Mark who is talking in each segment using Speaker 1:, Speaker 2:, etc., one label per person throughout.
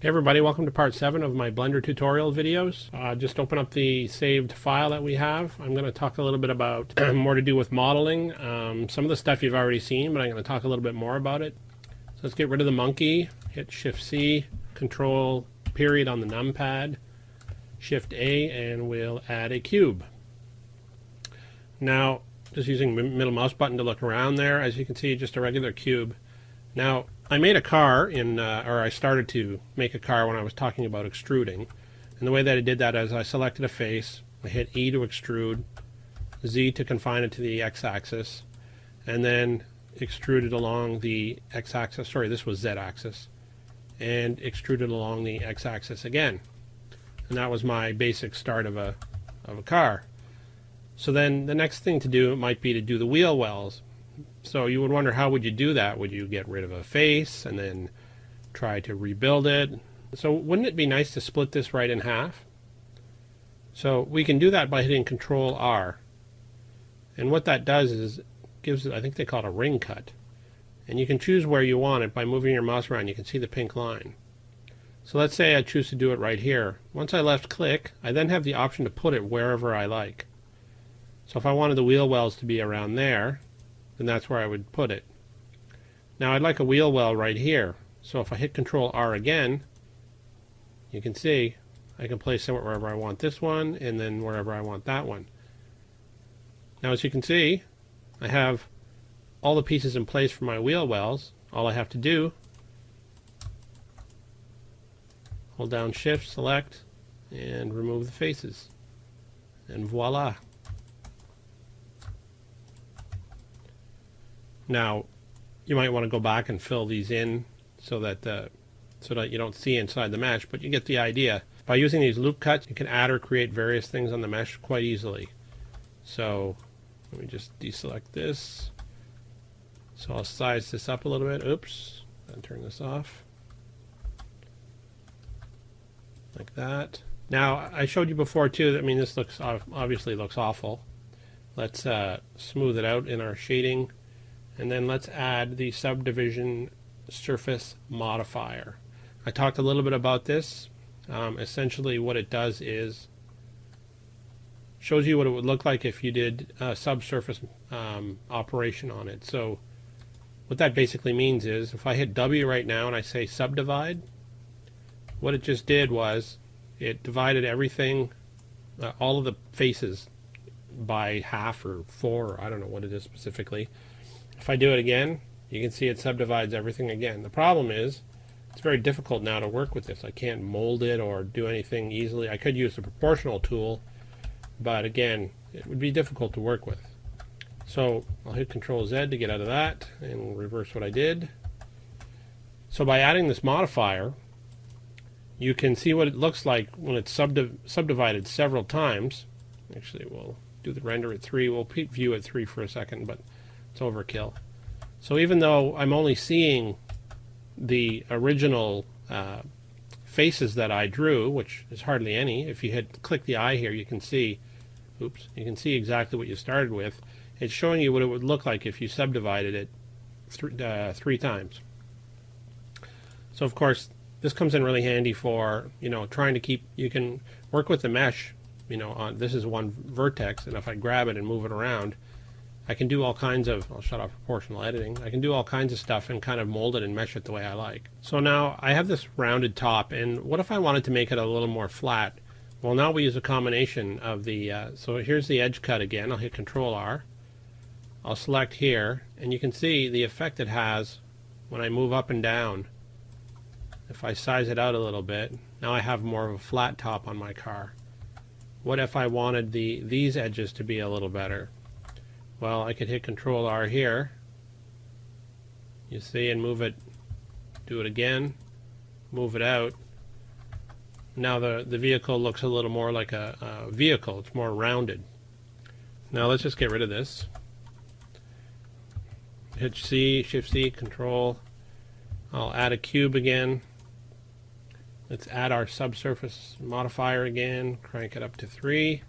Speaker 1: Hey everybody, welcome to part 7 of my Blender tutorial videos. Just open up the saved file that we have. I'm going to talk a little bit about more to do with modeling. Some of the stuff you've already seen, but I'm going to talk a little bit more about it. So let's get rid of the monkey. Hit Shift C, Control period on the numpad, Shift A, and we'll add a cube. Now, just using middle mouse button to look around there, as you can see, just a regular cube. Now, I made a car or I started to make a car when I was talking about extruding. And the way that I did that is I selected a face, I hit E to extrude, Z to confine it to the x-axis, and then extruded along the x-axis, sorry, this was z-axis, and extruded along the x-axis again. And that was my basic start of a car. So then the next thing to do might be to do the wheel wells. So you would wonder, how would you do that? Would you get rid of a face and then try to rebuild it? So wouldn't it be nice to split this right in half? So we can do that by hitting Ctrl R. And what that does is gives it, I think they call it a ring cut. And you can choose where you want it by moving your mouse around. You can see the pink line. So let's say I choose to do it right here. Once I left click, I then have the option to put it wherever I like. So if I wanted the wheel wells to be around there, then that's where I would put it. Now I'd like a wheel well right here. So if I hit Ctrl R again, you can see I can place it wherever I want this one and then wherever I want that one. Now as you can see, I have all the pieces in place for my wheel wells. All I have to do, hold down Shift, select, and remove the faces. And voila. Now, you might want to go back and fill these in so that you don't see inside the mesh, but you get the idea. By using these loop cuts, you can add or create various things on the mesh quite easily. So let me just deselect this. So I'll size this up a little bit. Oops, and turn this off. Like that. Now, I showed you before too, I mean, this looks obviously looks awful. Let's smooth it out in our shading. And then let's add the subdivision surface modifier. I talked a little bit about this. Essentially what it does is shows you what it would look like if you did a subsurface operation on it. So what that basically means is if I hit W right now and I say subdivide, what it just did was it divided everything, all of the faces by half or 4, or I don't know what it is specifically. If I do it again, you can see it subdivides everything again. The problem is, it's very difficult now to work with this. I can't mold it or do anything easily. I could use the proportional tool, but again, it would be difficult to work with. So I'll hit Ctrl Z to get out of that and reverse what I did. So by adding this modifier, you can see what it looks like when it's subdivided several times. Actually, we'll do the render at 3. We'll view at 3 for a second, but it's overkill. So even though I'm only seeing the original faces that I drew, which is hardly any, if you click the eye here, you can see, oops, you can see exactly what you started with. It's showing you what it would look like if you subdivided it 3 times. So of course, this comes in really handy for, trying to keep, you can work with the mesh, on, this is one vertex, and if I grab it and move it around, I can do all kinds of, I'll shut off proportional editing, I can do all kinds of stuff and kind of mold it and mesh it the way I like. So now I have this rounded top, and what if I wanted to make it a little more flat? Well, now we use a combination of the, so here's the edge cut again. I'll hit Ctrl R. I'll select here, and you can see the effect it has when I move up and down. If I size it out a little bit, now I have more of a flat top on my car. What if I wanted these edges to be a little better? Well, I could hit Ctrl R here, you see, and move it, do it again, move it out. Now the vehicle looks a little more like a vehicle, it's more rounded. Now let's just get rid of this. Hit C, Shift C, Control. I'll add a cube again. Let's add our subsurface modifier again, crank it up to 3.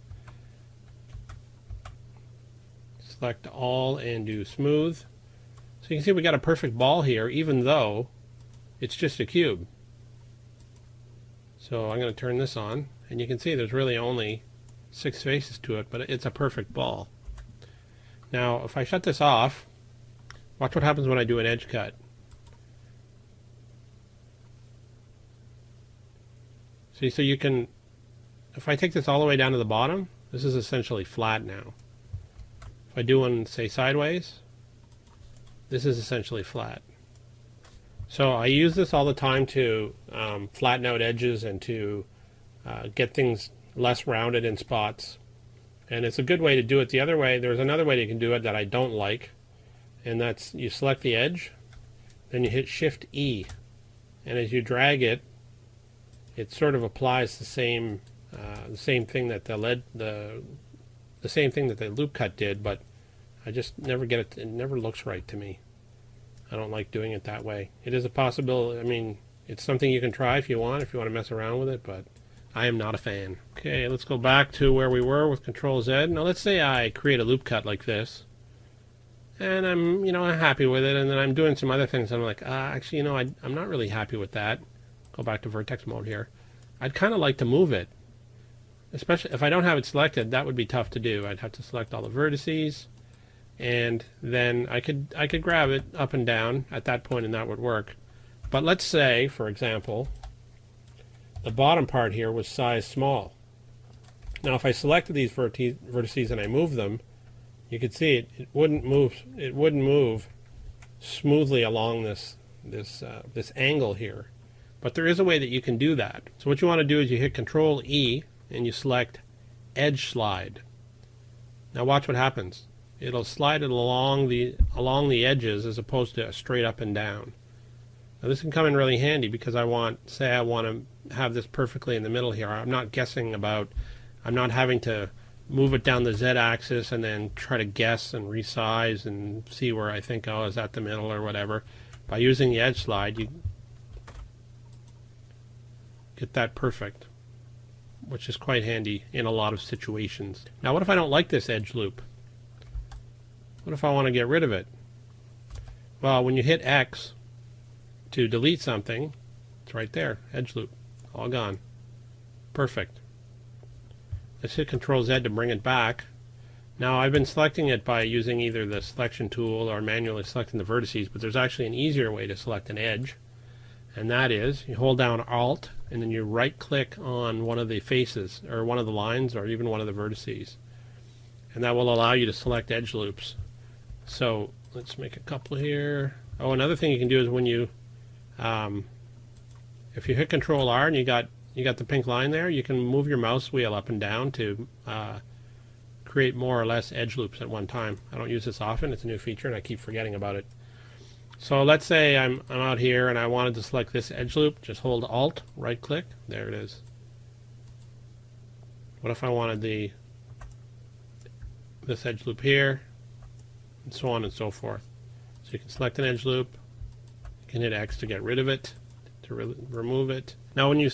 Speaker 1: Select all and do smooth. So you can see we got a perfect ball here, even though it's just a cube. So I'm going to turn this on, and you can see there's really only 6 faces to it, but it's a perfect ball. Now if I shut this off, watch what happens when I do an edge cut. See, so you can, if I take this all the way down to the bottom, this is essentially flat now. If I do one, say, sideways, this is essentially flat. So I use this all the time to flatten out edges and to get things less rounded in spots. And it's a good way to do it. The other way, there's another way you can do it that I don't like, and that's you select the edge, then you hit Shift E, and as you drag it, it sort of applies the same thing that the same thing that the loop cut did, but I just never get it. It never looks right to me. I don't like doing it that way. It is a possibility. I mean, it's something you can try if you want to mess around with it, but I am not a fan. Okay, let's go back to where we were with Ctrl Z. Now let's say I create a loop cut like this, and I'm happy with it, and then I'm doing some other things. And I'm like, actually, I'm not really happy with that. Go back to vertex mode here. I'd kind of like to move it, especially if I don't have it selected. That would be tough to do. I'd have to select all the vertices, and then I could grab it up and down at that point, and that would work. But let's say, for example, the bottom part here was size small. Now if I selected these vertices and I moved them, you could see it wouldn't move smoothly along this angle here. But there is a way that you can do that. So what you want to do is you hit Ctrl E and you select Edge Slide. Now watch what happens. It'll slide it along the edges as opposed to straight up and down. Now this can come in really handy because I want to have this perfectly in the middle here. I'm not having to move it down the Z-axis and then try to guess and resize and see where I think, oh, is that the middle or whatever. By using the edge slide, you get that perfect, which is quite handy in a lot of situations. Now what if I don't like this edge loop? What if I want to get rid of it? Well, when you hit X to delete something, it's right there, edge loop, all gone. Perfect. Let's hit Ctrl Z to bring it back. Now I've been selecting it by using either the selection tool or manually selecting the vertices, but there's actually an easier way to select an edge, and that is you hold down Alt and then you right click on one of the faces or one of the lines or even one of the vertices, and that will allow you to select edge loops. So let's make a couple here. Oh, another thing you can do is when you if you hit Ctrl R and you got the pink line there, you can move your mouse wheel up and down to create more or less edge loops at one time. I don't use this often. It's a new feature and I keep forgetting about it. So let's say I'm out here and I wanted to select this edge loop. Just hold Alt, right click, there it is. What if I wanted this edge loop here, and so on and so forth. So you can select an edge loop, you can hit X to get rid of it, to remove it. Now when you